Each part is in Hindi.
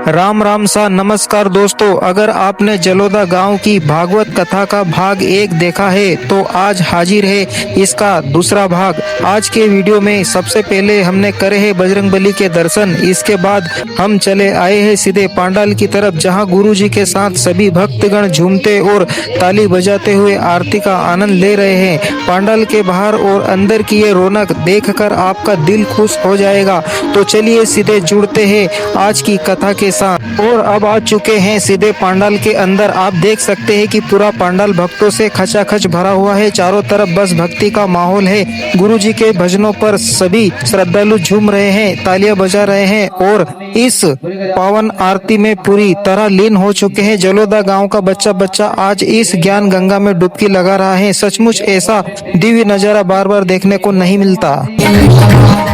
राम राम सा नमस्कार दोस्तों, अगर आपने जलोदा गांव की भागवत कथा का भाग 1 देखा है तो आज हाजिर है इसका दूसरा भाग। आज के वीडियो में सबसे पहले हमने करे हैं बजरंगबली के दर्शन। इसके बाद हम चले आए हैं सीधे पांडाल की तरफ, जहां गुरुजी के साथ सभी भक्तगण झूमते और ताली बजाते हुए आरती का आनंद ले रहे हैं। पांडाल के बाहर और अंदर की ये रौनक देखकर आपका दिल खुश हो जाएगा। तो चलिए सीधे जुड़ते हैं आज की कथा के साथ। और अब आ चुके हैं सीधे पांडाल के अंदर। आप देख सकते हैं कि पूरा पांडाल भक्तों से खचाखच भरा हुआ है। चारों तरफ बस भक्ति का माहौल है। गुरुजी के भजनों पर सभी श्रद्धालु झूम रहे हैं, तालियां बजा रहे हैं और इस पावन आरती में पूरी तरह लीन हो चुके हैं। जलोदा गांव का बच्चा बच्चा आज इस ज्ञान गंगा में डुबकी लगा रहा है। सचमुच ऐसा दिव्य नजारा बार बार देखने को नहीं मिलता।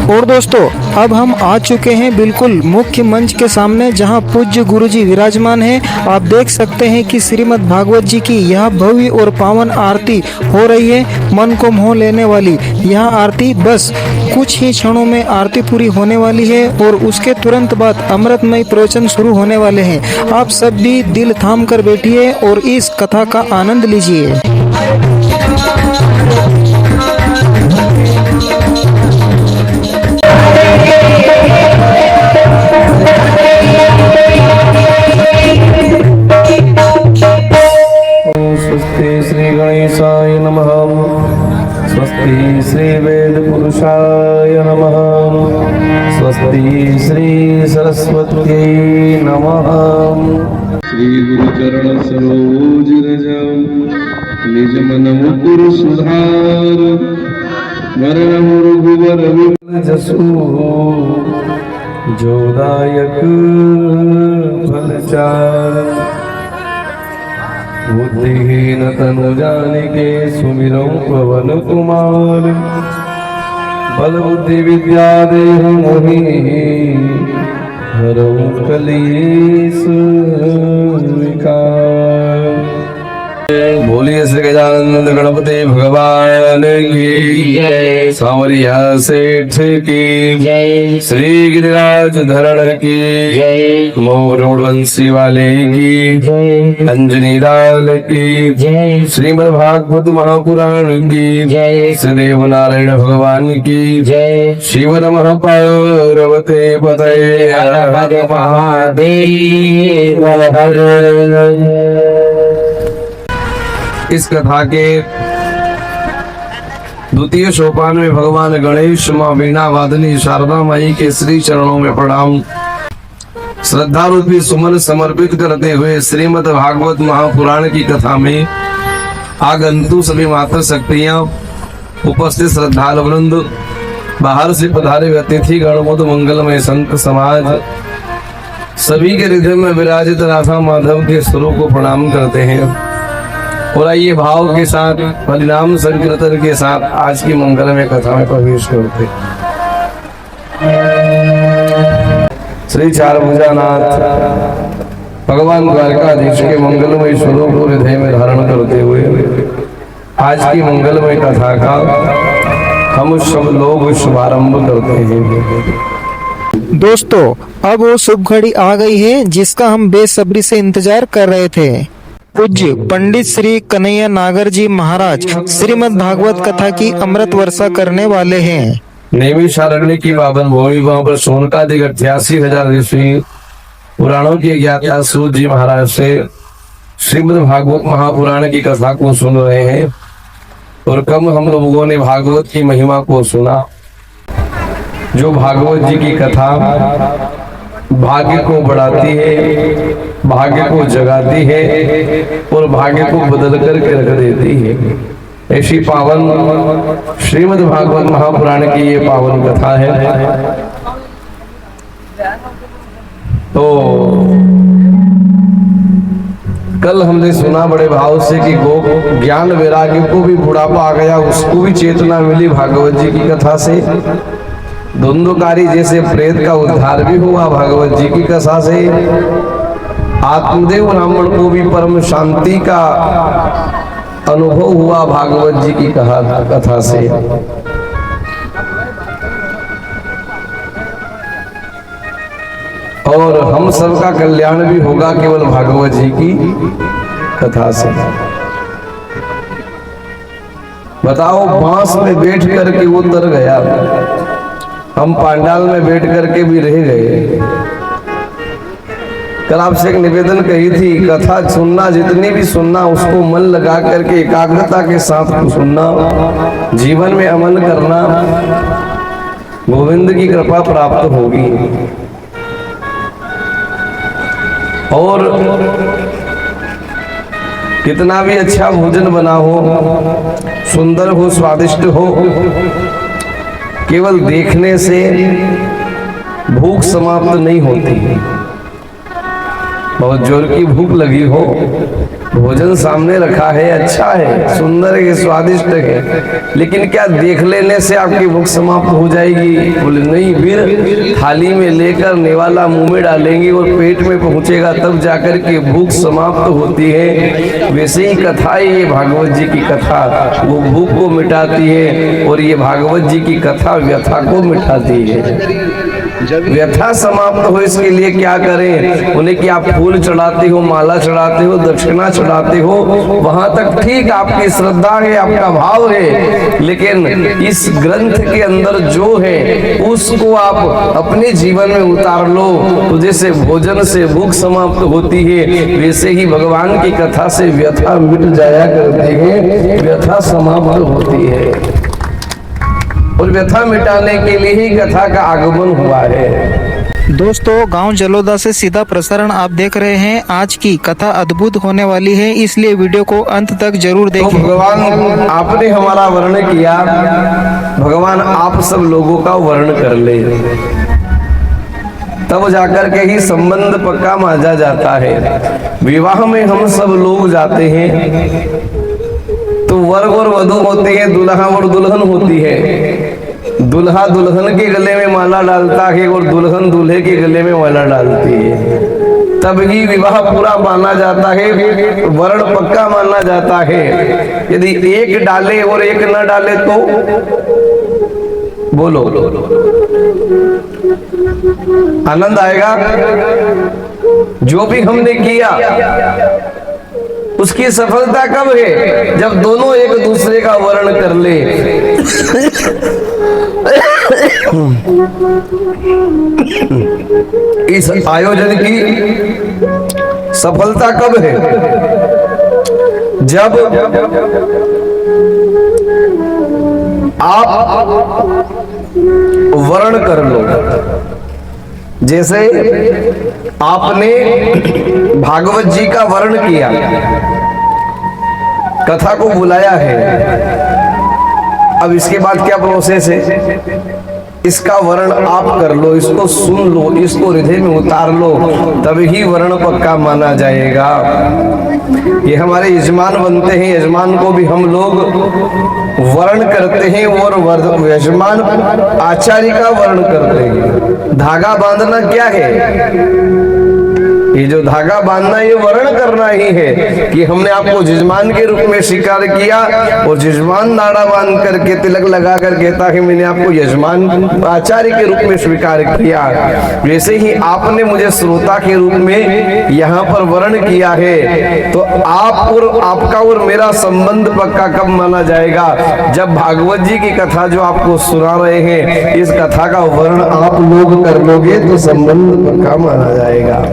और दोस्तों, अब हम आ चुके हैं बिल्कुल मुख्य मंच के सामने, जहां पूज्य गुरुजी विराजमान हैं। आप देख सकते हैं कि श्रीमद् भागवत जी की यह भव्य और पावन आरती हो रही है, मन को मोह लेने वाली। यह आरती बस कुछ ही क्षणों में आरती पूरी होने वाली है और उसके तुरंत बाद अमृतमय प्रवचन शुरू होने वाले हैं। आप सब भी दिल थाम कर बैठिए और इस कथा का आनंद लीजिए। स्वस्ति श्री गणेशाय नमः। स्वस्ति श्री वेद पुरुषाय नमः। स्वस्ति श्री सरस्वत्यै नमः। श्री गुरु चरण सरोज रज निज मन मुकुर सुधार वरण रघुवर विमल जसु जोदायक फलचार। बुद्धिहीन तनु जानिके सुमिरौ पवन कुमार। बल बुद्धि विद्या देहु मोहि हरौ कलेश विकार। बोलिए श्री गजानंद गणपति भगवान की जय। सांवरिया सेठ की जय। श्री गिरिराज धरण की जय। मोर वंशी वाले की जय। अंजनी लाल की जय। श्रीमद् भागवत महापुराण की जय। सदैव नारायण भगवान की जय। शिव नमः पार्वते पतये हर हर महादेव हर। इस कथा के द्वितीय सोपान में भगवान गणेश मां वीणा वादनी शारदा माई के श्री चरणों में प्रणाम श्रद्धा रूपी सुमन समर्पित करते हुए श्रीमद् भागवत महापुराण की कथा में आगंतु सभी माता शक्तियां, उपस्थित श्रद्धालु वृंद, बाहर से पधारे हुए अतिथि गण, मंगलमय संत समाज, सभी के हृदय में विराजित राधा माधव के स्वरूप को प्रणाम करते हैं। और आइए भाव के साथ परिणाम संकीर्तन के साथ आज की मंगलमय कथा में प्रवेश करते। श्री चार भुजानाथ भगवान द्वारकाधीश के मंगलमय स्वरूप को हृदय में धारण करते हुए आज की मंगलमय कथा का हम सब लोग शुभारंभ करते हैं। दोस्तों, अब वो शुभ घड़ी आ गई है जिसका हम बेसब्री से इंतजार कर रहे थे। पूज्य पंडित श्री कन्हैया नागर जी महाराज श्रीमद् भागवत कथा की अमृत वर्षा करने वाले हैं। नैमिषारण्य की पावन भूमि वहां पर सोनकादिक 88,000 ऋषि पुराणों के ज्ञाता सूत जी महाराज से श्रीमद् भागवत महापुराण की कथा को सुन रहे हैं। और कम हम लोगों ने भागवत की महिमा को सुना। जो भागवत जी की कथा भाग्य को बढ़ाती है, भाग्य को जगाती है और भाग्य को बदल करके रख देती है, ऐसी पावन श्रीमद् भागवत महापुराण की ये पावन कथा है। तो कल हमने सुना बड़े भाव से कि गो ज्ञान वैराग्य को भी बुढ़ापा आ गया, उसको भी चेतना मिली भागवत जी की कथा से। धुंधकारी जैसे प्रेत का उद्धार भी हुआ भागवत जी की कथा से। आत्मदेव ब्राह्मण को भी परम शांति का अनुभव हुआ भागवत जी की कथा से। और हम सबका कल्याण भी होगा केवल भागवत जी की कथा से। बताओ, बांस में बैठ करके वो तर गया, हम पांडाल में बैठ करके भी रह गए। कल आपसे एक निवेदन कही थी, कथा सुनना, जितनी भी सुनना उसको मन लगा करके एकाग्रता के साथ सुनना, जीवन में अमल करना, गोविंद की कृपा प्राप्त होगी। और कितना भी अच्छा भोजन बना हो, सुंदर हो, स्वादिष्ट हो, केवल देखने से भूख समाप्त नहीं होती। बहुत जोर की भूख लगी हो, भोजन सामने रखा है, अच्छा है, सुंदर है, स्वादिष्ट है, लेकिन क्या देख लेने से आपकी भूख समाप्त हो जाएगी? बोले नहीं, फिर थाली में लेकर नेवाला मुंह में डालेंगे और पेट में पहुंचेगा, तब जाकर के भूख समाप्त होती है। वैसे ही कथा है ये भागवत जी की कथा, वो भूख को मिटाती है, और ये भागवत जी की कथा व्यथा को मिटाती है। व्यथा समाप्त हो इसके लिए क्या करें? उन्हें कि आप फूल चढ़ाते हो, माला चढ़ाते हो, दक्षिणा चढ़ाते हो, वहां तक ठीक आपकी श्रद्धा है, आपका भाव है, लेकिन इस ग्रंथ के अंदर जो है उसको आप अपने जीवन में उतार लो, तो जैसे भोजन से भूख समाप्त होती है, वैसे ही भगवान की कथा से व्यथा मिट जाया करती है, व्यथा समाप्त होती है। और व्यथा मिटाने के लिए ही कथा का आगमन हुआ है। दोस्तों, गांव जलोदा से सीधा प्रसारण आप देख रहे हैं। आज की कथा अद्भुत होने वाली है, इसलिए वीडियो को अंत तक जरूर तो देखें। भगवान आपने हमारा वर्ण किया, भगवान आप सब लोगों का वर्ण कर ले, तब जाकर के ही संबंध पक्का मांझा जाता है। विवाह में हम सब लोग जाते हैं तो वर और वधू होते हैं, दुल्हा और दुल्हन होती है। दुल्हा दुल्हन के गले में माला डालता है और दुल्हन दूल्हे के गले में माला डालती है, तब ही विवाह पूरा माना जाता है, वर्ण पक्का माना जाता है। यदि एक डाले और एक न डाले तो बोलो आनंद आएगा? जो भी हमने किया उसकी सफलता कब है? जब दोनों एक दूसरे का वर्ण कर ले। इस आयोजन की सफलता कब है? जब आप वर्ण कर लो। जैसे आपने भागवत जी का वर्ण किया, कथा को बुलाया है, अब इसके बाद क्या प्रोसेस है? इसका वर्ण आप कर लो, इसको सुन लो, इसको हृदय में उतार लो, तभी वर्ण पक्का माना जाएगा। ये हमारे यजमान बनते हैं, यजमान को भी हम लोग वर्ण करते हैं और यजमान आचार्य का वर्ण करते हैं। धागा बांधना क्या है? ये जो धागा बांधना, ये वर्ण करना ही है कि हमने आपको यजमान के रूप में स्वीकार किया, और यजमान नाड़ा बांध करके तिलक लगा कर कहता है मैंने आपको यजमान आचार्य के रूप में स्वीकार किया। वैसे ही आपने मुझे श्रोता के रूप में यहाँ पर वर्ण किया है, तो आप और आपका और मेरा संबंध पक्का कब माना जाएगा? जब भागवत जी की कथा जो आपको सुना रहे हैं, इस कथा का वर्ण आप लोग कर लोगे तो संबंध पक्का माना जाएगा।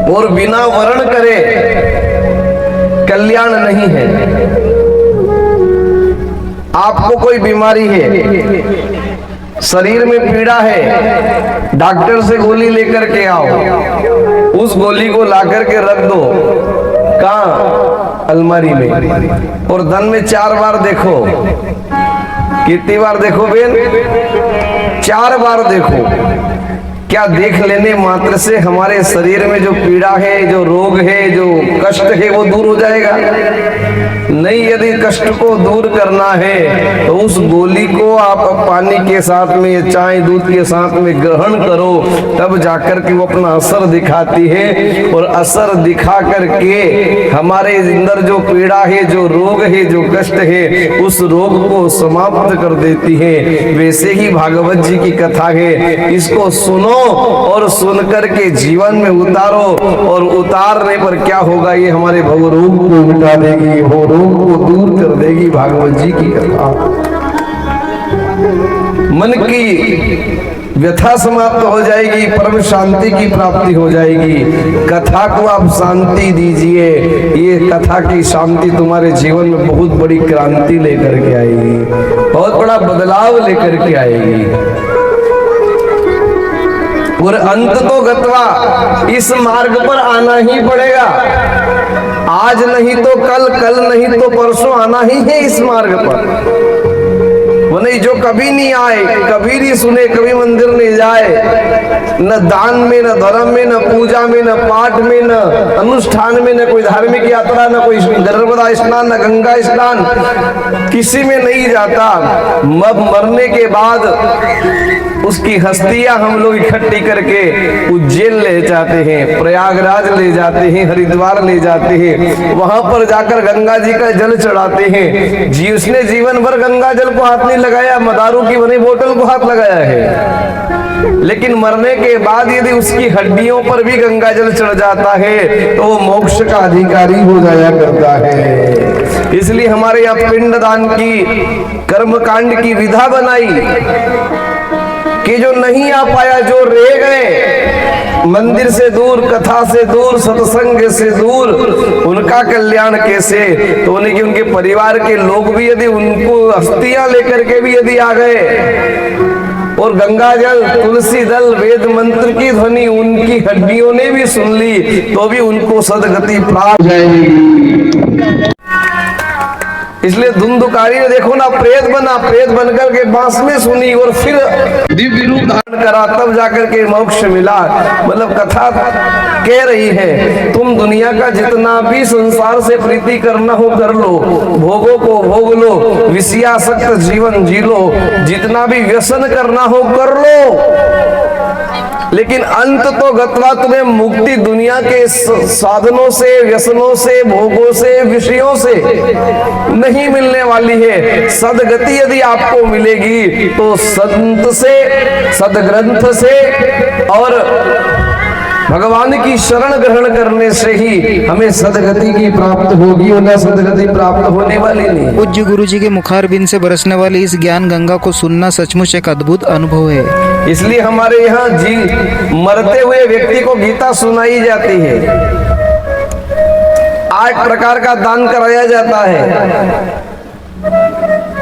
और बिना वर्ण करे कल्याण नहीं है। आपको कोई बीमारी है, शरीर में पीड़ा है, डॉक्टर से गोली लेकर के आओ, उस गोली को लाकर के रख दो, कहाँ? अलमारी में, और दिन में 4 बार देखो। कितनी बार देखो बेन? 4 बार देखो। क्या देख लेने मात्र से हमारे शरीर में जो पीड़ा है, जो रोग है, जो कष्ट है वो दूर हो जाएगा? नहीं, यदि कष्ट को दूर करना है तो उस गोली को आप पानी के साथ में, चाय दूध के साथ में ग्रहण करो, तब जाकर के वो अपना असर दिखाती है। और असर दिखा करके हमारे अंदर जो पीड़ा है, जो रोग है, जो कष्ट है, उस रोग को समाप्त कर देती है। वैसे ही भागवत जी की कथा है, इसको सुनो और सुन करके जीवन में उतारो, और उतारने पर क्या होगा, ये हमारे भव रोग को मिटा देगी, वो रोग को दूर कर देगी भागवत जी की कथा। मन की व्यथा समाप्त हो जाएगी, परम शांति की प्राप्ति हो जाएगी। कथा को आप शांति दीजिए, ये कथा की शांति तुम्हारे जीवन में बहुत बड़ी क्रांति लेकर के आएगी, बहुत बड़ा बदलाव लेकर के आएगी। और अंत तो गत्वा इस मार्ग पर आना ही पड़ेगा। आज नहीं तो कल, कल नहीं तो परसों आना ही है इस मार्ग पर। वो नहीं जो कभी नहीं आए, कभी नहीं सुने, कभी मंदिर नहीं जाए, न दान में, न धर्म में, न पूजा में, न पाठ में, न अनुष्ठान में, न कोई धार्मिक यात्रा, न कोई नर्मदा स्नान, न गंगा स्नान, किसी में नहीं जाता। मरने के बाद उसकी हस्तियां हम लोग इकट्ठी करके उज्जैन ले जाते हैं, प्रयागराज ले जाते हैं, हरिद्वार ले जाते हैं, वहां पर जाकर गंगा जी का जल चढ़ाते हैं। जी उसने जीवन भर गंगा जल को हाथ नहीं लगाया, मदारू की बनी बोतल को हाथ लगाया है, लेकिन मरने के बाद यदि उसकी हड्डियों पर भी गंगा जल चढ़ जाता है तो वो मोक्ष का अधिकारी हो जाया करता है। इसलिए हमारे यहाँ पिंडदान की, कर्मकांड की विधा बनाई कि जो नहीं आ पाया, जो रह गए मंदिर से दूर, कथा से दूर, सत्संग से दूर, उनका कल्याण कैसे? तो उनके उनके परिवार के लोग भी यदि उनको अस्थियां लेकर के भी यदि आ गए और गंगा जल, तुलसी दल, वेद मंत्र की ध्वनि उनकी हड्डियों ने भी सुन ली तो भी उनको सदगति प्राप्त हो जाएगी। इसलिए धुंधुकारी ने देखो ना, प्रेत बना, प्रेत बनकर के बांस में सुनी और फिर दिव्य रूप धारण करा, तब जाकर के मोक्ष मिला। मतलब कथा कह रही है, तुम दुनिया का जितना भी संसार से प्रीति करना हो कर लो, भोगों को भोग लो, विषयासक्त जीवन जी लो, जितना भी व्यसन करना हो कर लो, लेकिन अंत तो गत्वा तुम्हें मुक्ति दुनिया के साधनों से, व्यसनों से, भोगों से, विषयों से नहीं मिलने वाली है। सदगति यदि आपको मिलेगी तो संत से, सदग्रंथ से और भगवान की शरण ग्रहण करने से ही हमें सदगति की प्राप्त होगी, और न सदगति प्राप्त होने वाली नहीं। पूज्य गुरु जी के मुखारबिंद से बरसने वाली इस ज्ञान गंगा को सुनना सचमुच एक अद्भुत अनुभव है। इसलिए हमारे यहाँ मरते हुए व्यक्ति को गीता सुनाई जाती है, 8 प्रकार का दान कराया जाता है,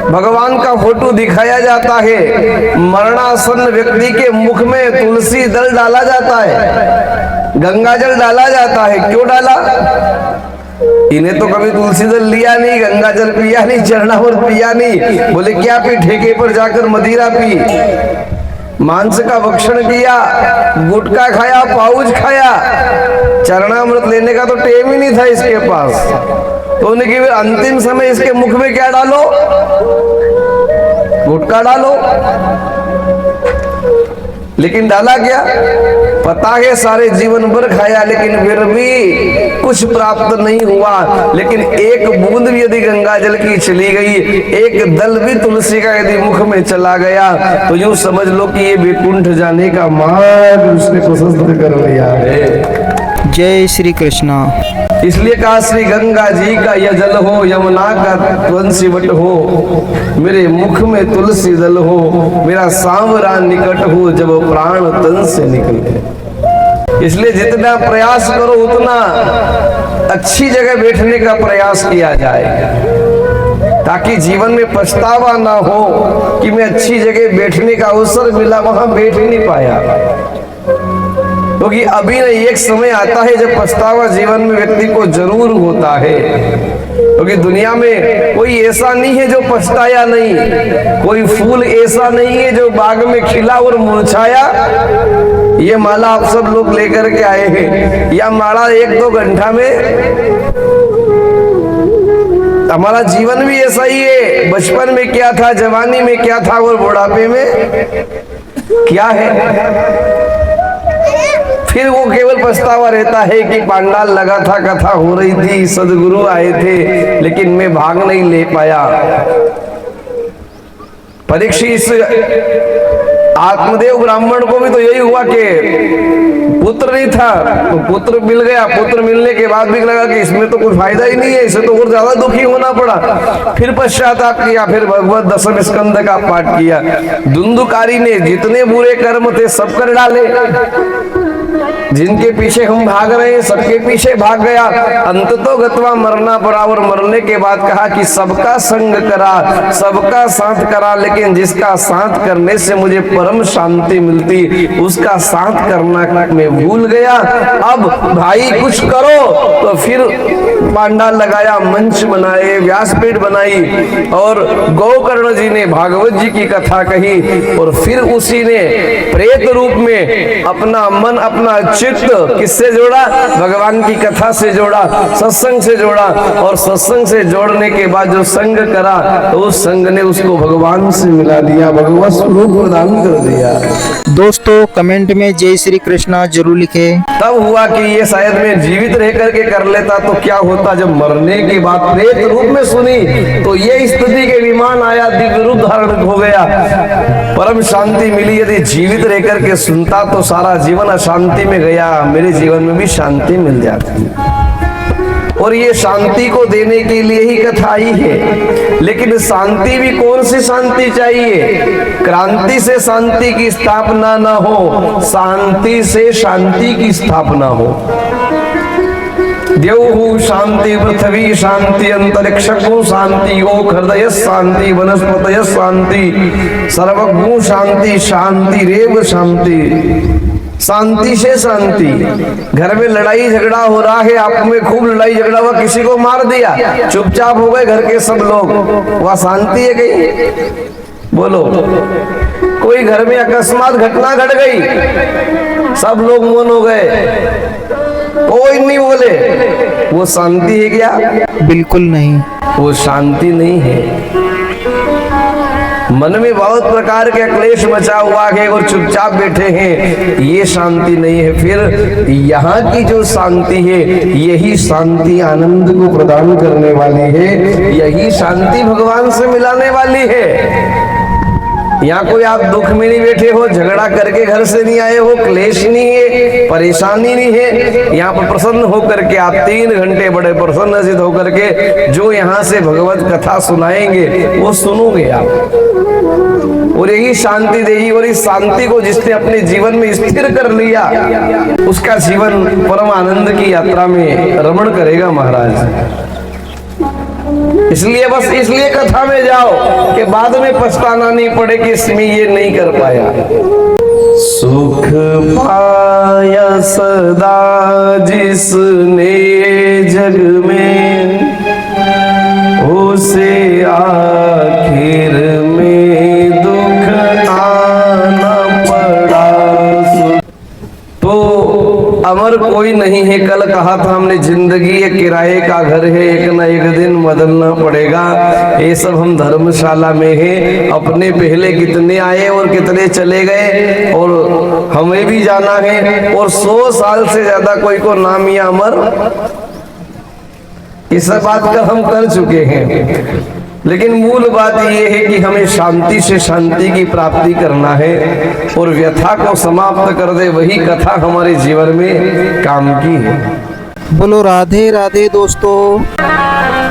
भगवान का फोटो दिखाया जाता है, मरणासन व्यक्ति के मुख में तुलसी दल डाला जाता है, गंगा जल डाला जाता है। क्यों डाला? इन्हें तो कभी तुलसी दल लिया नहीं, गंगा जल पिया नहीं, चरणामृत पिया नहीं, बोले क्या पी? ठेके पर जाकर मदिरा पी, मांस का भक्षण किया, गुटखा खाया, पाउच खाया, चरणामृत लेने का तो टेम ही नहीं था इसके पास। तो उन्हें फिर अंतिम समय इसके मुख में क्या डालो? गुटखा डालो। लेकिन डाला क्या? पता है सारे जीवन भर खाया, लेकिन फिर भी कुछ प्राप्त नहीं हुआ। लेकिन एक बूंद भी यदि गंगा जल की चली गई, एक दल भी तुलसी का यदि मुख में चला गया, तो यूं समझ लो कि ये वैकुंठ जाने का मार्ग उसने प्रशस्त कर लिया है। जय श्री कृष्णा। इसलिए कहा श्री गंगा जी का यह जल हो, यमुना का तुलसी वट हो, मेरे मुख में तुलसी दल हो, मेरा सांवरा निकट हो, जब प्राण तन से निकले। इसलिए जितना प्रयास करो उतना अच्छी जगह बैठने का प्रयास किया जाए, ताकि जीवन में पछतावा ना हो कि मैं अच्छी जगह बैठने का अवसर मिला, वहां बैठ ही नहीं पाया। क्योंकि अभी नहीं, एक समय आता है जब पछतावा जीवन में व्यक्ति को जरूर होता है। क्योंकि दुनिया में कोई ऐसा नहीं है जो पछताया नहीं, कोई फूल ऐसा नहीं है जो बाग में खिला और मुरझाया। ये माला आप सब लोग लेकर के आए हैं, यह माला 1-2 घंटा में। हमारा जीवन भी ऐसा ही है, बचपन में क्या था, जवानी में क्या था और बुढ़ापे में क्या है। फिर वो केवल पछतावा रहता है कि पांडाल लगा था, कथा हो रही थी, सदगुरु आए थे, लेकिन मैं भाग नहीं ले पाया। परीक्षित आत्मदेव ब्राह्मण को भी तो यही हुआ कि पुत्र नहीं था, तो पुत्र मिल गया। पुत्र मिलने के बाद भी लगा कि इसमें तो कोई फायदा ही नहीं है, इसे तो और ज्यादा दुखी होना पड़ा। फिर पश्चाताप किया, फिर भगवत दशम स्कंद का पाठ किया। धुंधुकारी ने जितने बुरे कर्म थे सब कर डाले, जिनके पीछे हम भाग रहे हैं सबके पीछे भाग गया। अंततो गत्वा मरना पड़ा, और मरने के बाद कहा कि सबका संग करा, सबका साथ करा, लेकिन जिसका साथ करने से मुझे परम शांति मिलती उसका साथ करना मैं भूल गया। अब भाई कुछ करो, तो फिर पांडाल लगाया, मंच बनाए, व्यासपीठ बनाई, और गोकर्ण जी ने भागवत जी की कथा कही। और फिर उसी ने प्रेत रूप में अपना मन, अपना चित्त किससे जोड़ा? भगवान की कथा से जोड़ा, सत्संग से जोड़ा। और सत्संग से जोड़ने के बाद जो संग करा, तो उस संग ने उसको भगवान से मिला दिया, भगवत स्वरूप प्रदान कर दिया। दोस्तों कमेंट में जय श्री कृष्णा जरूर लिखें। तब हुआ कि ये शायद मैं जीवित रह करके कर लेता तो क्या होता। जब मरने के बाद प्रेत रूप में सुनी तो ये स्थिति के विमान आया, दिव्य रूप धारण हो गया, परम शांति मिली। यदि जीवित रह करके सुनता तो सारा जीवन अशांति में गया, मेरे जीवन में भी शांति मिल जाती। और ये शांति को देने के लिए ही कथा आई है। लेकिन शांति भी कौन सी शांति चाहिए? क्रांति से शांति की स्थापना ना हो, शांति से शांति की स्थापना हो। देव शांति, पृथ्वी शांति, अंतरिक्ष को शांति, ओक हृदय शांति, वनस्पतय शांति, सर्वगु शांति, शांति रेव शांति। शांति से शांति। घर में लड़ाई झगड़ा हो रहा है, आप में खूब लड़ाई झगड़ा हुआ, किसी को मार दिया, चुपचाप हो गए घर के सब लोग, वह शांति है कहीं? बोलो। कोई घर में अकस्मात घटना घट गई, सब लोग मौन हो गए, कोई नहीं बोले, वो शांति है क्या? बिल्कुल नहीं, वो शांति नहीं है। मन में बहुत प्रकार के क्लेश मचा हुआ है और चुपचाप बैठे हैं, ये शांति नहीं है। फिर यहाँ की जो शांति है, यही शांति आनंद को प्रदान करने वाली है, यही शांति भगवान से मिलाने वाली है। यहाँ कोई आप दुख में नहीं बैठे हो, झगड़ा करके घर से नहीं आए हो, क्लेश नहीं है, परेशानी नहीं है। यहाँ पर प्रसन्न होकर के आप 3 घंटे बड़े प्रसन्न सिद्ध होकर के जो यहाँ से भगवत कथा सुनाएंगे वो सुनोगे आप, और यही शांति देगी। और इस शांति को जिसने अपने जीवन में स्थिर कर लिया, उसका जीवन परम आनंद की यात्रा में रमण करेगा महाराज। इसलिए बस इसलिए कथा में जाओ कि बाद में पछताना नहीं पड़े कि इसमें ये नहीं कर पाया। सुख पाया सदा जिसने जग में, उसे आखिर में दुख आना पड़ा। तो अमर कोई नहीं है। कल कहा था हमने, जिंदगी एक किराए का घर है, एक ना एक दिन बदलना पड़ेगा। ये सब हम धर्मशाला में हैं, अपने पहले कितने आए और कितने चले गए, और हमें भी जाना है। और 100 साल से ज्यादा कोई को नाम या अमर, इस बात का हम कर चुके हैं। लेकिन मूल बात यह है कि हमें शांति से शांति की प्राप्ति करना है, और व्यथा को समाप्त कर दे, वही कथा हमारे जीवन में काम की है। बोलो राधे राधे दोस्तों।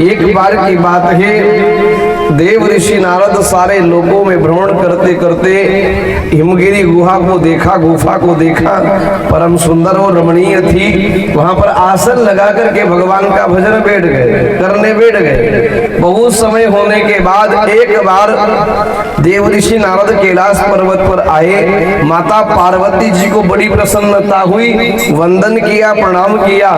एक बार की बात है, देव ऋषि नारद सारे लोगों में भ्रमण करते करते हिमगिरी गुहा को देखा, गुफा को देखा, परम सुंदर और रमणीय थी। वहां पर आसन लगा करके भगवान का भजन बैठ गए। बहुत समय होने के बाद एक बार देव ऋषि नारद कैलाश पर्वत पर आए। माता पार्वती जी को बड़ी प्रसन्नता हुई, वंदन किया, प्रणाम किया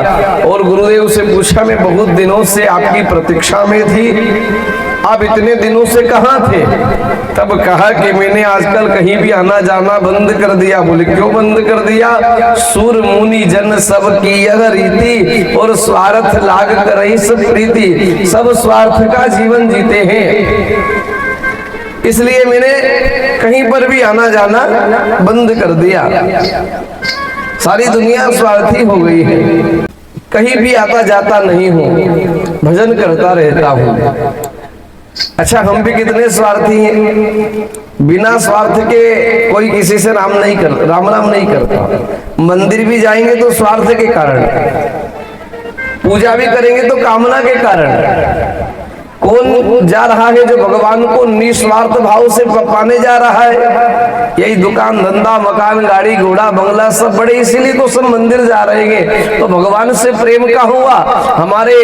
और गुरुदेव से पूछा, मैं बहुत दिनों से आपकी प्रतीक्षा में थी, आप इतने दिनों से कहाँ थे? तब कहा कि मैंने आजकल कहीं भी आना जाना बंद कर दिया। बोले क्यों बंद कर दिया? सुर मुनि जन सब की यह रीति और स्वार्थ लाग करई सब प्रीति, सब स्वार्थ का जीवन जीते हैं, इसलिए मैंने कहीं पर भी आना जाना बंद कर दिया। सारी दुनिया स्वार्थी हो गई है, कहीं भी आता जाता नहीं हूँ, भजन करता रहता हूँ। अच्छा, हम भी कितने स्वार्थी हैं। बिना स्वार्थ के कोई किसी से राम राम नहीं करता। मंदिर भी जाएंगे तो स्वार्थ के कारण, पूजा भी करेंगे तो कामना के कारण। कौन जा रहा है जो भगवान को निस्वार्थ भाव से पाने जा रहा है? यही दुकान धंधा मकान गाड़ी घोड़ा बंगला सब बड़े, इसीलिए तो सब मंदिर जा रहे हैं। तो भगवान से प्रेम का हुआ, हमारे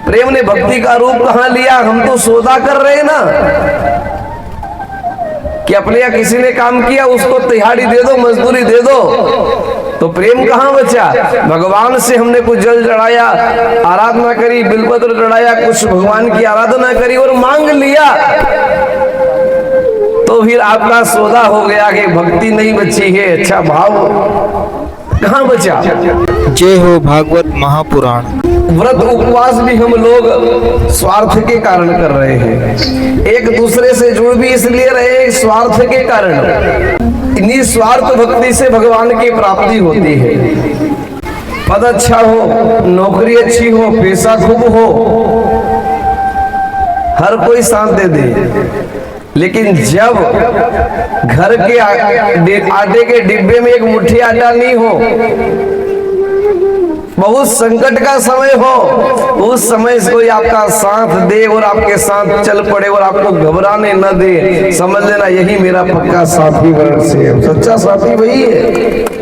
प्रेम ने भक्ति का रूप कहाँ लिया? हम तो सौदा कर रहे हैं ना, कि अपने या किसी ने काम किया उसको तिहाड़ी दे दो, मजदूरी दे दो, तो प्रेम कहाँ बचा? भगवान से हमने कुछ जल चढ़ाया, आराधना करी, बिलपत्र चढ़ाया, कुछ भगवान की आराधना करी और मांग लिया, तो फिर आपका सौदा हो गया कि भक्ति नहीं बची है, अच्छा भाव कहाँ बचा? जय हो भागवत महापुराण। व्रत उपवास भी हम लोग स्वार्थ के कारण कर रहे हैं, एक दूसरे से जुड़ भी इसलिए रहे स्वार्थ के कारण। निस्वार्थ भक्ति से भगवान की प्राप्ति होती है। पद अच्छा हो, नौकरी अच्छी हो, पैसा खूब हो, हर कोई साथ दे दे, लेकिन जब घर के आटे के डिब्बे में एक मुट्ठी आटा नहीं हो, बहुत संकट का समय हो, उस समय कोई आपका साथ दे और आपके साथ चल पड़े और आपको घबराने न दे, समझ लेना यही मेरा पक्का साथी वर्ण से, सच्चा साथी वही है।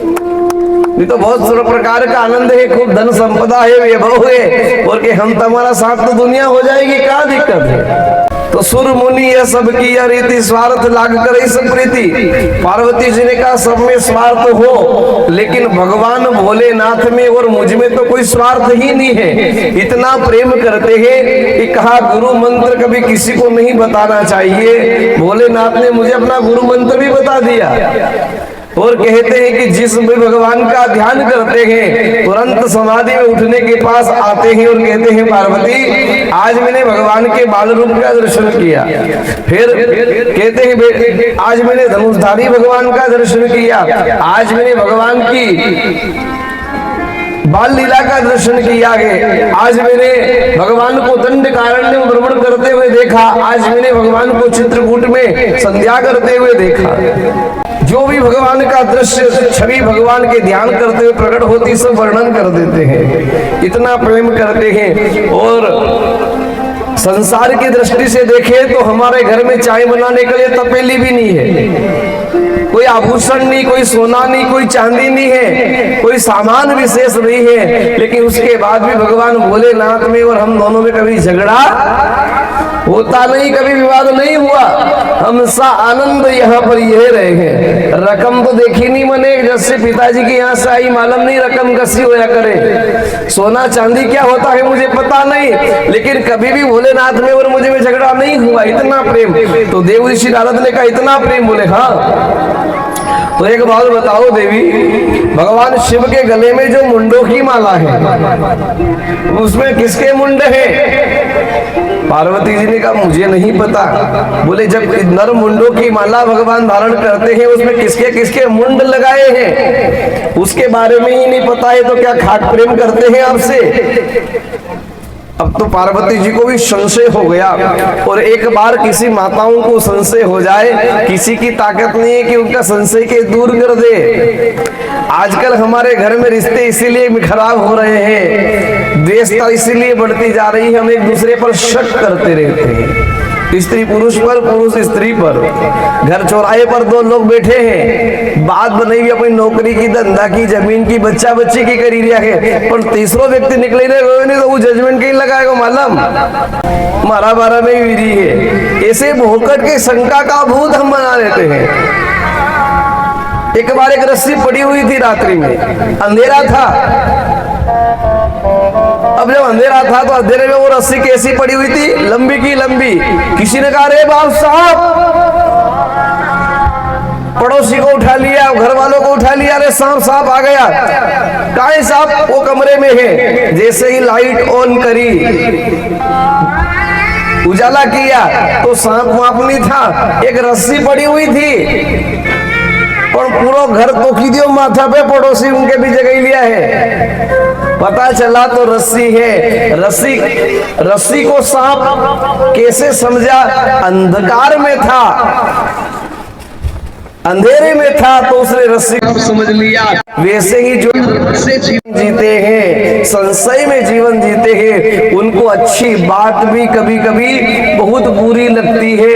ये तो बहुत सारे प्रकार का आनंद है, खूब धन संपदा है, वैभव है, और कि हम तुम्हारा साथ तो दुनिया हो जाएगी, क्या दिक्कत है? तो सुर मुनि यह सब की यह रीति, स्वार्थ लाग कर सब प्रीति। पार्वती जी ने कहा सब में स्वार्थ हो, लेकिन भगवान भोलेनाथ में और मुझ में तो कोई स्वार्थ ही नहीं है। इतना प्रेम करते हैं कि कहा गुरु मंत्र कभी किसी को नहीं बताना चाहिए। भोलेनाथ ने मुझे अपना गुरु मंत्र भी बता दिया और कहते हैं कि जिस भी भगवान का ध्यान करते हैं तुरंत समाधि में उठने के पास आते हैं और कहते हैं पार्वती आज मैंने भगवान के बाल रूप का दर्शन किया। फिर कहते हैं आज मैंने धनुषधारी भगवान का दर्शन किया, आज मैंने भगवान की बाल लीला का दर्शन किया है, आज मैंने भगवान को दंड कारण्य में भ्रमण करते हुए देखा, आज मैंने भगवान को चित्रकूट में संध्या करते हुए देखा। जो भी भगवान का दृश्य छवि भगवान के ध्यान करते हुए प्रकट होती सब वर्णन कर देते हैं, इतना प्रेम करते हैं। और संसार की दृष्टि से देखें तो हमारे घर में चाय बनाने के लिए तपेली भी नहीं है, कोई आभूषण नहीं, कोई सोना नहीं, कोई चांदी नहीं है, कोई सामान विशेष नहीं है, लेकिन उसके बाद भी भगवान भोलेनाथ में और हम दोनों में कभी झगड़ा होता नहीं, कभी विवाद नहीं हुआ, हमसा आनंद यहाँ पर यह रहे हैं। रकम तो देखी नहीं मने, जैसे पिताजी के यहाँ से आई मालूम नहीं रकम कैसी होया करे, सोना चांदी क्या होता है मुझे पता नहीं, लेकिन कभी भी भोलेनाथ में और मुझे में झगड़ा नहीं हुआ। इतना प्रेम, तो देव ऋषि नारद ने कहा इतना प्रेम, बोले हाँ। तो एक बात बताओ देवी, भगवान शिव के गले में जो मुंडों की माला है उसमें किसके मुंड है? पार्वती जी ने कहा मुझे नहीं पता। बोले जब नर मुंडों की माला भगवान धारण करते हैं उसमें किसके किसके मुंड लगाए हैं उसके बारे में ही नहीं पता है तो क्या खाक प्रेम करते हैं आपसे? अब तो पार्वती जी को भी संशय हो गया, और एक बार किसी माताओं को संशय हो जाए, किसी की ताकत नहीं है कि उनका संशय के दूर कर दे। आजकल हमारे घर में रिश्ते इसीलिए खराब हो रहे हैं, द्वेषता इसीलिए बढ़ती जा रही है, हम एक दूसरे पर शक करते रहते हैं, स्त्री पुरुष पर, पुरुष स्त्री पर। घर चौराहे पर दो लोग बैठे हैं, बात बनाई हुई अपनी नौकरी की, धंधा की, जमीन की, बच्चा बच्ची की करी रिया है, पर तीसरो व्यक्ति निकले नहीं तो वो जजमेंट कहीं लगाएगा मालूम मारा मारा में ही विरी है। ऐसे भोकट के शंका का भूत हम बना लेते हैं। एक बार एक रस्सी पड़ी हुई थी रात्रि में, अंधेरा था। अब जब अंधेरा था तो अंधेरे में वो रस्सी कैसी पड़ी हुई थी, लंबी की लंबी। किसी ने कहा रे बाप साहब, पड़ोसी को उठा लिया, घर वालों को उठा लिया, अरे सांप सांप आ गया। कहाँ सांप? वो कमरे में है। जैसे ही लाइट ऑन करी, उजाला किया तो सांप वहां नहीं था, एक रस्सी पड़ी हुई थी। और पूरा घर तो की दियो माथा पे, पड़ोसी उनके भी जगह लिया है। पता चला तो रस्सी है। रस्सी को सांप कैसे समझा? अंधकार में था, अंधेरे में था तो उसने रस्सी को समझ लिया। वैसे ही जो से जीवन जीते हैं, संशय में जीवन जीते हैं, उनको अच्छी बात भी कभी कभी बहुत बुरी लगती है।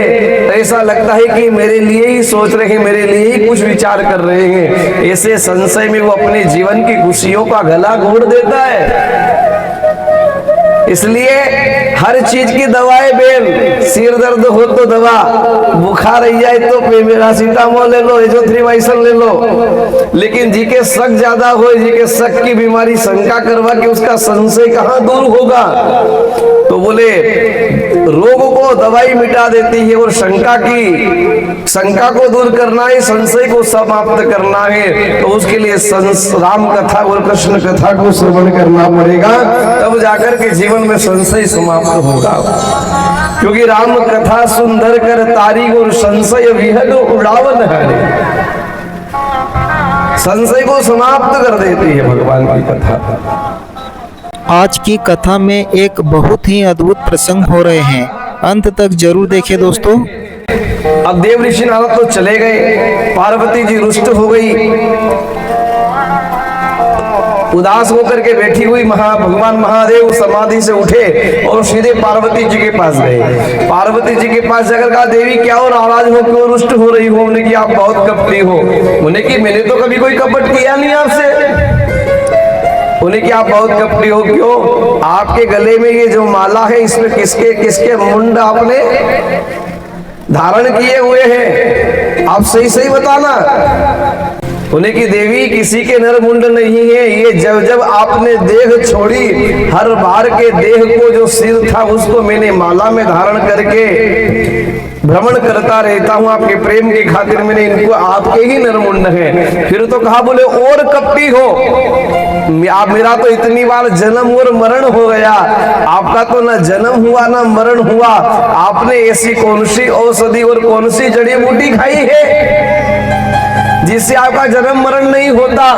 ऐसा लगता है कि मेरे लिए ही सोच रहे हैं, मेरे लिए ही कुछ विचार कर रहे हैं। ऐसे संशय में वो अपने जीवन की खुशियों का गला घोट देता है। इसलिए हर चीज की दवाएं बेल, सिर दर्द हो तो दवा, बुखार आई जाए तो पैरासीटामोल ले लो, एजोथ्रिमाइसिन ले लो। लेकिन जी के शक ज्यादा हो, जी के शक की बीमारी शंका करवा के उसका संशय कहाँ दूर होगा? तो बोले रोग को दवाई मिटा देती है और शंका को दूर करना है, संशय को समाप्त करना है। तो उसके लिए राम कथा और कृष्ण कथा को श्रवण करना पड़ेगा, तब जाकर के जीवन में संशय समाप्त होगा। क्योंकि राम कथा सुंदर कर तारी और संशय विहग उड़ावन है, संशय को समाप्त कर देती है भगवान की कथा। आज की कथा में एक बहुत ही अद्भुत प्रसंग हो रहे हैं, अंत तक जरूर देखें दोस्तों। अब देव ऋषि नारद तो चले गए, पार्वती जी रुष्ट हो गई, उदास होकर के बैठी हुई भगवान महादेव समाधि से उठे और सीधे पार्वती जी के पास गए। पार्वती जी के पास जाकर कहा, देवी क्या हो, नाराज हो, क्यों रुष्ट हो रही हो? उन्हें कि आप बहुत कपटी हो। उन्हें कि मैंने तो कभी कोई कपट किया नहीं आपसे। उन्हें कि आप बहुत कपटी हो, क्यों? आपके गले में ये जो माला है, इसमें किसके किसके मुंड आपने धारण किए हुए हैं? आप सही सही बताना। उन्हें की देवी किसी के नर मुंड नहीं है, ये जब जब आपने देह छोड़ी, हर बार के देह को जो सिर था उसको मैंने माला में धारण करके भ्रमण करता रहता हूँ आपके प्रेम की खातिर। मैंने इनको आपके ही नर मुंड है। फिर तो कहा, बोले और कपटी हो आप, मेरा तो इतनी बार जन्म और मरण हो गया, आपका तो ना जन्म हुआ ना मरण हुआ। आपने ऐसी कौन सी औषधि और कौन सी जड़ी बूटी खाई है जिससे आपका जन्म मरण नहीं होता?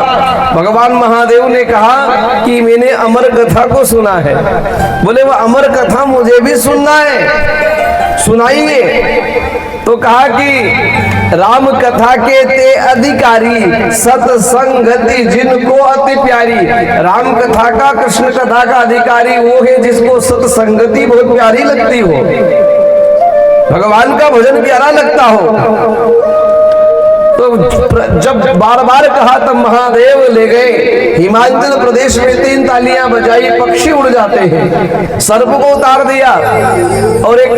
भगवान महादेव ने कहा कि मैंने अमर कथा को सुना है। बोले वो अमर कथा मुझे भी सुनना है, सुनाइए। तो कहा कि राम कथा के ते अधिकारी, सत्संगति जिनको अति प्यारी। राम कथा का, कृष्ण कथा का अधिकारी वो है जिसको सत्संगति बहुत प्यारी लगती हो, भगवान का भजन प्यारा लगता हो। तो जब बार बार कहा तब महादेव ले गए। हिमाचल प्रदेश में 3 तालियां बजाई, पक्षी उड़ जाते हैं। सर्प को उतार दिया और एक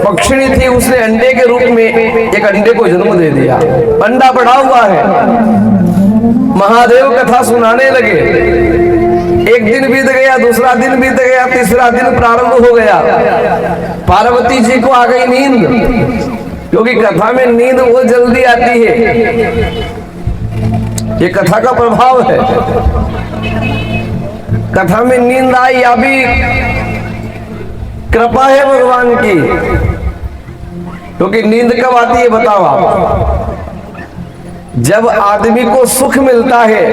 पक्षिणी थी, उसने अंडे के रूप में एक अंडे को जन्म दे दिया। अंडा पड़ा हुआ है। महादेव कथा सुनाने लगे। एक दिन बीत गया, दूसरा दिन बीत गया, तीसरा दिन प्रारंभ हो गया। पार्वती जी को आ गई नींद, क्योंकि कथा में नींद बहुत जल्दी आती है, ये कथा का प्रभाव है। कथा में नींद आई, या भी कृपा है भगवान की। क्योंकि नींद कब आती है बताओ आप? जब आदमी को सुख मिलता है,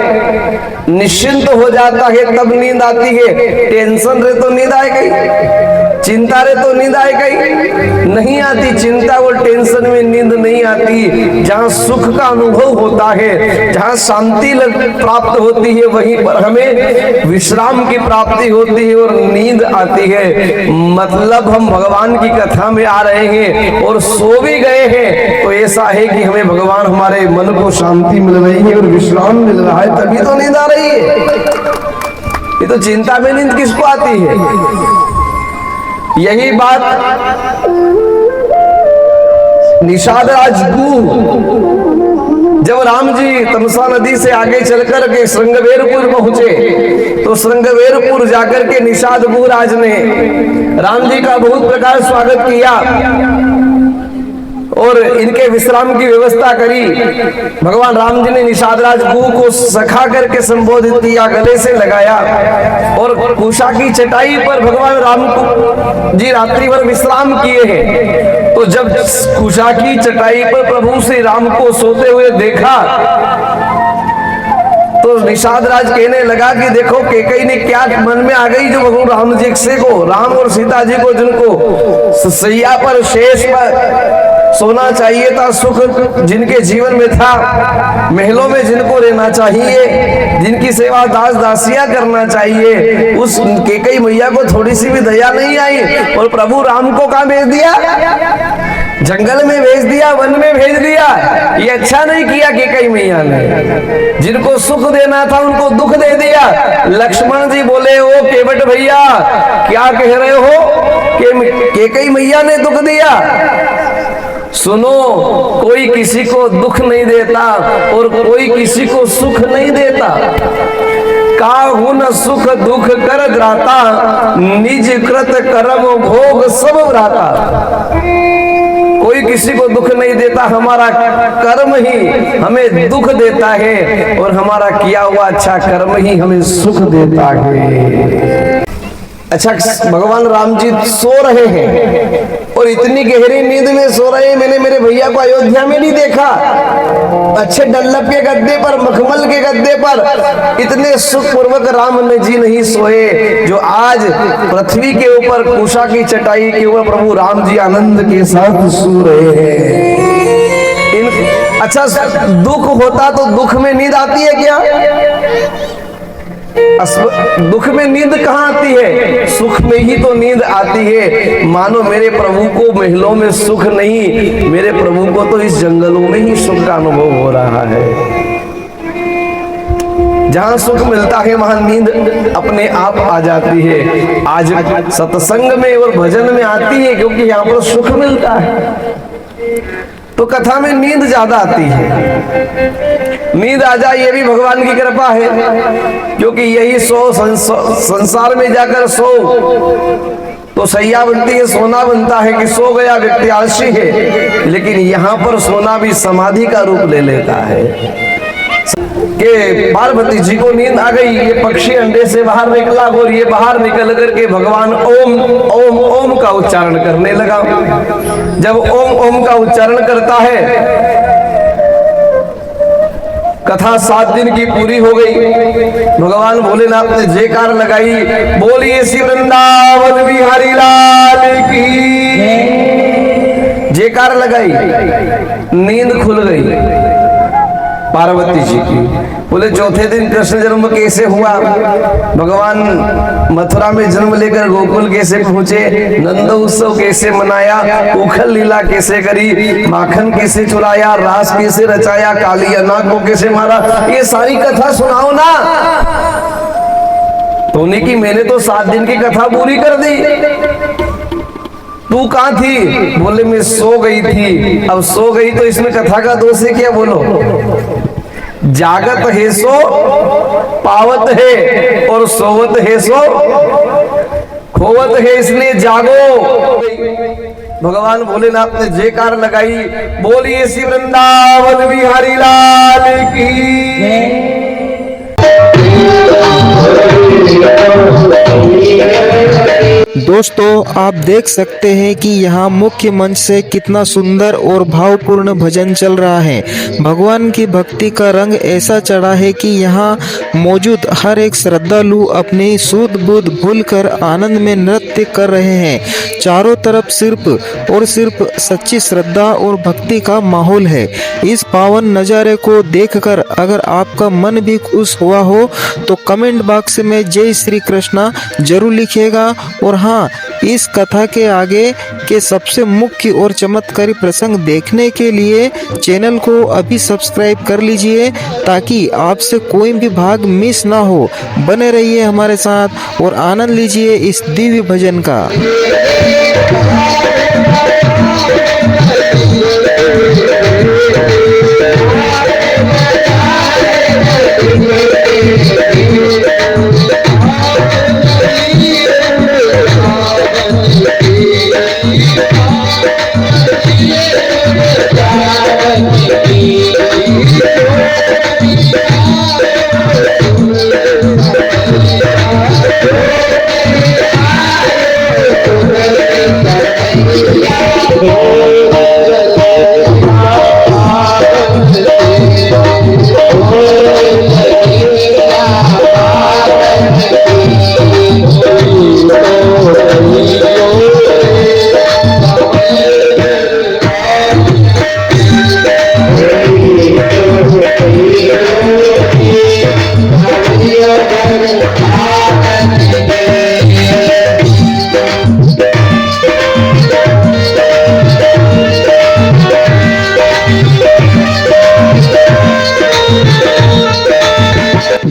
निश्चिंत हो जाता है, तब नींद आती है। टेंशन रहे तो नींद आएगी? चिंता रे तो नींद आए कहीं नहीं आती, चिंता और टेंशन में नींद नहीं आती। जहाँ सुख का अनुभव होता है, जहाँ शांति प्राप्त होती है, वहीं पर हमें विश्राम की प्राप्ति होती है और नींद आती है। मतलब हम भगवान की कथा में आ रहे हैं और सो भी गए हैं तो ऐसा है कि हमें भगवान हमारे मन को शांति मिल रही है और विश्राम मिल रहा है, तभी तो नींद आ रही है। ये तो चिंता में नींद किसको आती है? यही बात निषाद राजगु जब राम जी तमसा नदी से आगे चलकर के श्रृंगवेरपुर पहुंचे तो श्रृंगवेरपुर जाकर के निषाद गुराज ने राम जी का बहुत प्रकार स्वागत किया और इनके विश्राम की व्यवस्था करी। भगवान राम जी ने निषाद राज गु को सखा करके संबोधित किया, गले से लगाया और कुशा की चटाई पर भगवान राम को जी रात्रि भर विश्राम किए हैं। तो जब कुशा की चटाई पर प्रभु श्री राम को सोते हुए देखा तो निषाद राज कहने लगा कि देखो कैकेयी ने क्या मन में आ गई, जो भगवान राम जी से को, राम और सीता जी को जिनको सैया पर शेष पर सोना चाहिए था, सुख जिनके जीवन में था, महलों में जिनको रहना चाहिए, जिनकी सेवा दास दासियां करना चाहिए, उस कैकेयी मैया को थोड़ी सी भी दया नहीं आई और प्रभु राम को कहाँ भेज दिया? जंगल में भेज दिया, वन में भेज दिया। ये अच्छा नहीं किया कैकेयी मैया ने, जिनको सुख देना था उनको दुख दे दिया। लक्ष्मण जी बोले, ओ केवट भैया क्या कह रहे हो कि कैकेयी मैया ने दुख दिया? सुनो, कोई किसी को दुख नहीं देता और कोई किसी को सुख नहीं देता। काहू न सुख दुख कर ग्राता, निज कृत कर्म भोग सब भ्राता। कोई किसी को दुख नहीं देता, हमारा कर्म ही हमें दुख देता है और हमारा किया हुआ अच्छा कर्म ही हमें सुख देता है। अच्छा, भगवान राम जी सो रहे हैं और इतनी गहरी नींद में सो रहे हैं। मैंने मेरे भैया को अयोध्या में नहीं देखा, अच्छे डल्लभ के गद्दे पर, मखमल के गद्दे पर इतने सुखपूर्वक राम जी नहीं सोए जो आज पृथ्वी के ऊपर कुशा की चटाई के ऊपर प्रभु राम जी आनंद के साथ सो रहे हैं। अच्छा, दुख होता तो दुख में नींद आती है क्या? दुख में नींद कहाँ आती है? सुख में ही तो नींद आती है। मानो मेरे प्रभु को महलों में सुख नहीं, मेरे प्रभु को तो इस जंगलों में ही सुख का अनुभव हो रहा है। जहाँ सुख मिलता है वहां नींद अपने आप आ जाती है। आज सत्संग में और भजन में आती है क्योंकि यहाँ पर सुख मिलता है, तो कथा में नींद ज्यादा आती है। नींद आ जाए ये भी भगवान की कृपा है, क्योंकि यही संसार में जाकर सो तो सैया बनती है, सोना बनता है कि सो गया व्यक्ति आलसी है, लेकिन यहाँ पर सोना भी समाधि का रूप ले लेता है। कि पार्वती जी को नींद आ गई, ये पक्षी अंडे से बाहर निकला और ये बाहर निकल करके भगवान ओम ओम ओम का उच्चारण करने लगा। जब ओम ओम का उच्चारण करता है, कथा 7 दिन की पूरी हो गई। भगवान भोलेनाथ ने जयकार लगाई, बोलिए श्री वृंदावन बिहारी लाल की। जयकार लगाई, नींद खुल गई पार्वती जी की। बोले चौथे दिन कृष्ण जन्म कैसे हुआ? भगवान मथुरा में जन्म लेकर गोकुल कैसे पहुंचे? नंद उत्सव कैसे मनाया? उखल लीला कैसे करी? माखन कैसे चुराया? रास कैसे रचाया? काली अनाक को कैसे मारा? ये सारी कथा सुनाओ ना। तो उन्हें की मैंने तो 7 दिन की कथा पूरी कर दी, तू कहाँ थी? बोले मैं सो गई थी। अब सो गई तो इसमें कथा का दोष है क्या? बोलो, जागत है सो पावत है और सोवत है सो खोवत है, इसलिए जागो। भगवान भोलेनाथ ने जयकार लगाई, बोलिए श्री वृंदावन बिहारी लाल की। दोस्तों, आप देख सकते हैं कि यहाँ मुख्य मंच से कितना सुंदर और भावपूर्ण भजन चल रहा है। भगवान की भक्ति का रंग ऐसा चढ़ा है कि यहाँ मौजूद हर एक श्रद्धालु अपनी सूद बूद भूलकर आनंद में नृत्य कर रहे हैं। चारों तरफ सिर्फ और सिर्फ सच्ची श्रद्धा और भक्ति का माहौल है। इस पावन नज़ारे को देखकर अगर आपका मन भी खुश हुआ हो तो कमेंट बॉक्स में जय श्री कृष्णा जरूर लिखिएगा। और हाँ, इस कथा के आगे के सबसे मुख्य और चमत्कारी प्रसंग देखने के लिए चैनल को अभी सब्सक्राइब कर लीजिए ताकि आपसे कोई भी भाग मिस ना हो। बने रहिए हमारे साथ और आनंद लीजिए इस दिव्य भजन का।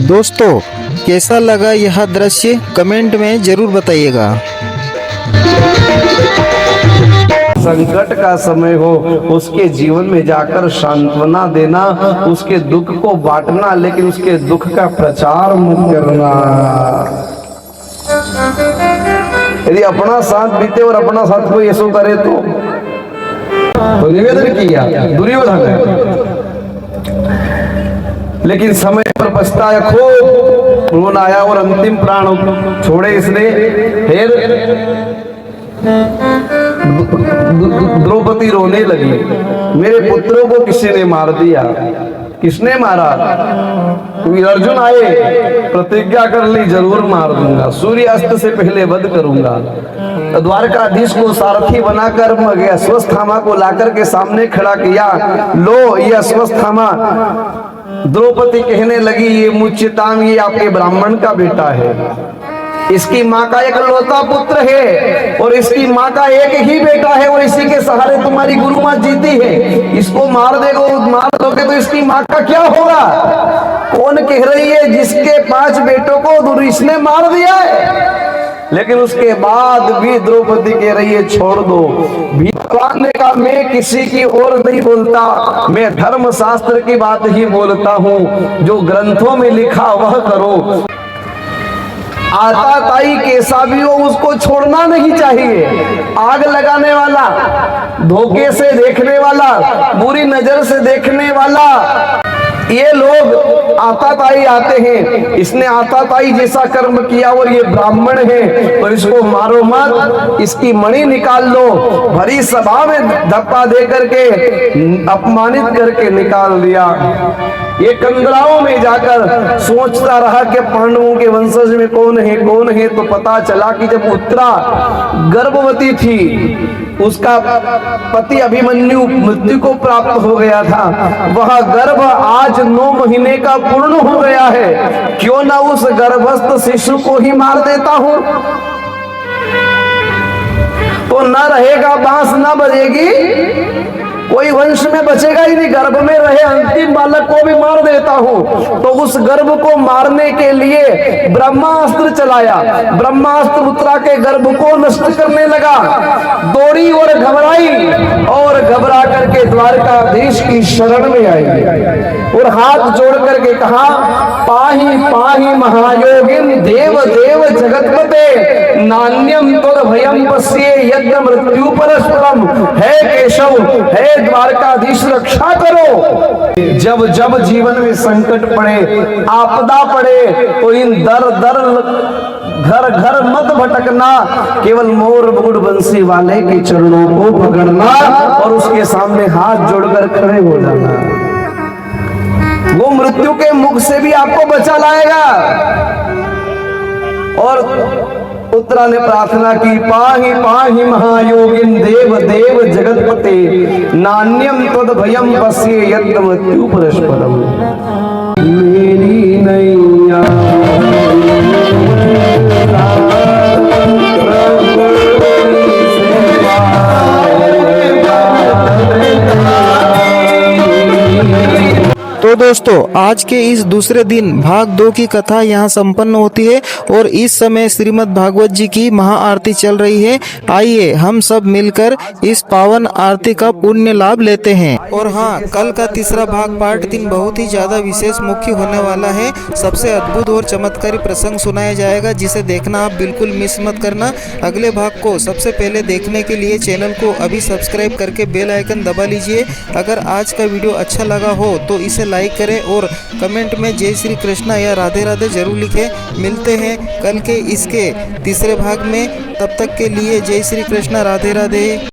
दोस्तों, कैसा लगा यह दृश्य कमेंट में जरूर बताइएगा। संकट का समय हो उसके जीवन में जाकर सांत्वना देना, उसके दुख को बांटना, लेकिन उसके दुख का प्रचार मत करना। यदि अपना साथ बीते और अपना साथ कोई ऐसा करे तो निवेदन किया दुर्योधन है, लेकिन समय पर पछताया, खूब रोना आया और अंतिम प्राण छोड़े इसने। फिर द्रौपदी रोने लगी, मेरे पुत्रों को किसी ने मार दिया। किसने मारा? क्योंकि अर्जुन आए, प्रतिज्ञा कर ली जरूर मार दूंगा, सूर्यास्त से पहले वध करूंगा। द्वारकाधीश को सारथी बनाकर अश्वत्थामा को लाकर के सामने खड़ा किया। लो ये अश्वत्थामा। द्रौपदी कहने लगी, ये मुच्यताम, ये आपके ब्राह्मण का बेटा है, इसकी माँ का एक लौता पुत्र है और इसकी माँ का एक ही बेटा है और इसी के सहारे तुम्हारी गुरु माँ जीती है। इसको मार दोगे तो इसकी माँ का क्या होगा? कौन कह रही है जिसके 5 बेटों को दुर्योधन ने मार दिया है? लेकिन उसके बाद भी द्रौपदी कह रही है छोड़ दो। भगवान ने कहा मैं किसी की ओर नहीं बोलता, मैं धर्म शास्त्र की बात ही बोलता हूँ, जो ग्रंथों में लिखा वह करो। आता ताई कैसा भी हो उसको छोड़ना नहीं चाहिए। आग लगाने वाला, धोखे से देखने वाला, बुरी नजर से देखने वाला, ये लोग आताताई आते हैं। इसने आताताई जैसा कर्म किया और ये ब्राह्मण है तो इसको मारो मत, इसकी मणि निकाल लो। भरी सभा में धप्पा दे करके अपमानित करके निकाल दिया। ये कंदराओं में जाकर सोचता रहा कि पांडवों के वंशज में कौन है, तो पता चला कि जब उत्तरा गर्भवती थी, उसका पति अभिमन्यु मृत्यु को प्राप्त हो गया था, वह गर्भ आज 9 महीने का पूर्ण हो गया है। क्यों ना उस गर्भस्थ शिशु को ही मार देता हूं, तो न रहेगा बांस न बजेगी, कोई वंश में बचेगा ही नहीं। गर्भ में रहे अंतिम बालक को भी मार देता हूं। तो उस गर्भ को मारने के लिए ब्रह्मास्त्र चलाया। ब्रह्मास्त्र उत्तरा के गर्भ को नष्ट करने लगा। दौड़ी और घबराई और घबरा करके द्वारकाधीश की शरण में आई और हाथ जोड़ करके कहा, पाहि पाहि महायोगिन देव देव जगतपते नान्यम तुर भयम पश्ये यज्ञ मृत्यु परस्परम। है केशव, है द्वारकाधीश, रक्षा करो। जब जब जीवन में संकट पड़े, आपदा पड़े, तो इन दर दर घर घर मत भटकना, केवल मोर मुकुट बंसी वाले के चरणों को पकड़ना और उसके सामने हाथ जोड़कर खड़े हो जाना। वो मृत्यु के मुख से भी आपको बचा लाएगा। और उत्तरा ने प्रार्थना की, पाहि पाहि महायोगिन देव देव जगतपते, नान्यम तद भयम पश्ये यत्र मृत्यु परस्परम। मेरी नैया तो दोस्तों आज के इस दूसरे दिन भाग 2 की कथा यहाँ संपन्न होती है और इस समय श्रीमद् भागवत जी की महाआरती चल रही है। आइए हम सब मिलकर इस पावन आरती का पुण्य लाभ लेते हैं। और हाँ, कल का तीसरा भाग पार्ट 3 बहुत ही ज्यादा विशेष मुख्य होने वाला है। सबसे अद्भुत और चमत्कारी प्रसंग सुनाया जाएगा, जिसे देखना आप बिल्कुल मिस मत करना। अगले भाग को सबसे पहले देखने के लिए चैनल को अभी सब्सक्राइब करके बेल आइकन दबा लीजिए। अगर आज का वीडियो अच्छा लगा हो तो इसे लाइक करें और कमेंट में जय श्री कृष्णा या राधे राधे जरूर लिखें। मिलते हैं कल के इसके तीसरे भाग में, तब तक के लिए जय श्री कृष्णा, राधे राधे।